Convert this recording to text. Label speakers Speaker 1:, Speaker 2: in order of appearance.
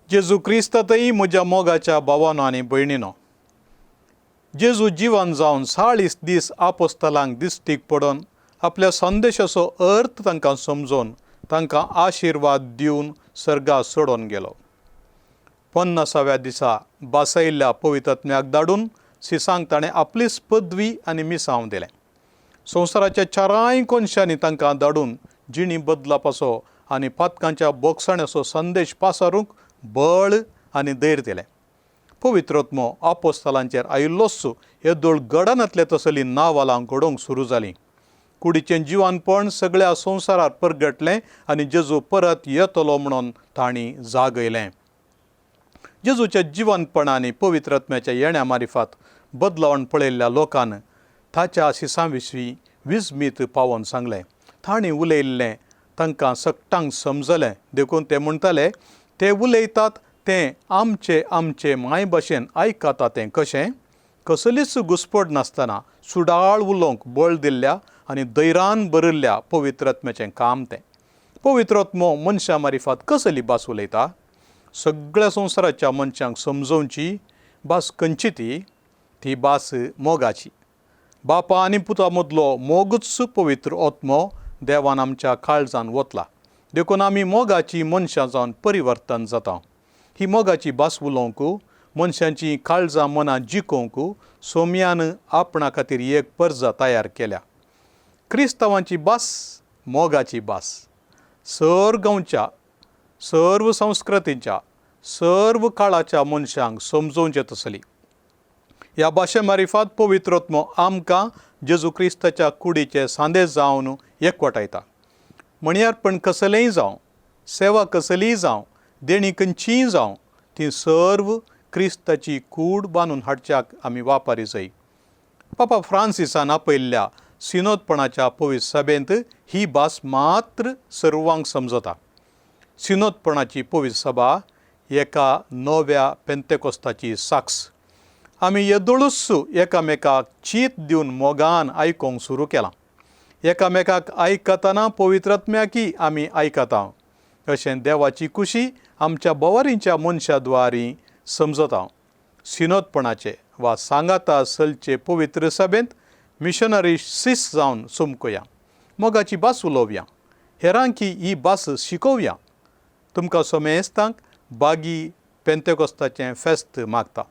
Speaker 1: जेजू क्रिस्तातय म्हज्या मोगाच्या भावांनो आनी भयणींनो, जेजू जिवन जावन 40 दीस आपोस्तलांक दिश्टीक पडोवन आपल्या संदेशाचो अर्थ तांकां समजोवन तांकां आशिर्वाद दिवन सर्गा सोडून गेलो. 50व्या दिसा बासयल्ल्या पवित्र आत्म्याक धाडून सिसांक ताणें आपलीच पदवी आनी मिसांव दिलें. संवसाराच्या चाराय कोनशांनी तांकां धाडून जिणी बदलापाचो आनी पातकांच्या बोगसण्याचो संदेश पासारूंक बळ आनी धैर्य दिलें. पवित्र आत्मो आपोस्तलांचेर आयिल्लोच येदोळ गडांतले तसली नांवालां घडोवंक सुरू जालीं. कुडीचें जिवानपण सगळ्या संवसारांत परगटलें आनी जेजू परत येतलो म्हणून तांणी जागयलें. जेजूच्या जिवनपणांनी पवित्र आत्म्याच्या येण्या मारिफात बदलावण पळयल्ल्या लोकान ताच्या सिसां विशीं विस्मीत पावोवन सांगलें. तांणी उलयल्लें तांकां सकटांक समजलें देखून ते म्हणटाले ते उलयतात तें आमचे आमचे माय भाशेन आयकता तें कशें. कसलीच घुसपड नासतना सुडाळ उलोवंक बळ दिल्ल्या आनी धैर्यान भरिल्ल्या पवित्र आत्म्याचें काम तें. पवित्र आत्मो मनशां मारिफात कसली भास उलयता. सगळ्या संवसाराच्या मनशांक समजोवची भास खंयची ती भास मोगाची. बापा आनी पुता मदलो मोगूच पवित्र आत्मो देवान आमच्या काळजान वतला देखून आमी मोगाची मनशां जावन परिवर्तन जाता. ही मोगाची भास उलोवंक मनशांची काळजां मनां जिखोवंक सोम्यान आपणा खातीर एक पर्जा तयार केल्या. क्रिस्तांवांची भास मोगाची भास. गांवच्या सर्व संस्कृतीच्या सर्व काळाच्या मनशांक समजोवचें तसली. ह्या भाशे मारिफात पवित्र आत्मो आमकां जेजू क्रिस्ताच्या कुडीचे सांदे जावन एकवटायता. म्हणयारपण कसलेंय जावं, सेवा कसलीय जावं, देणी खंयचीय जावं, ती सर्व क्रिस्ताची कूड बांदून हाडच्याक आमी वापारी जाय. पापा फ्रांसिसान आपयल्ल्या सिनोदपणाच्या पवित्र सभेंत ही भास मात्र सर्वांक समजता. सिनोदपणाची पवित्र सभा एका नव्या पेंतेकोस्ताची साक्ष. आमी येदोळूच एकामेकाक चीत दिवन मोगान आयकोंक सुरू केलां. एकामेकाक आयकतना पवित्र आत्म्याकय आमी आयकता. अशें देवाची खुशी आमच्या बोवारीच्या मनशां द्वारी समजता. सिनोदपणाचे वा सांगाता सलचे पवित्र सभेंत मिशनरी सीस जावन चमकुया. मोगाची भास उलोवया. हेरांकी ही भास शिकोवया. तुमकां सोमेस्तांक बागी पेंतेकोस्ताचें फेस्त मागता.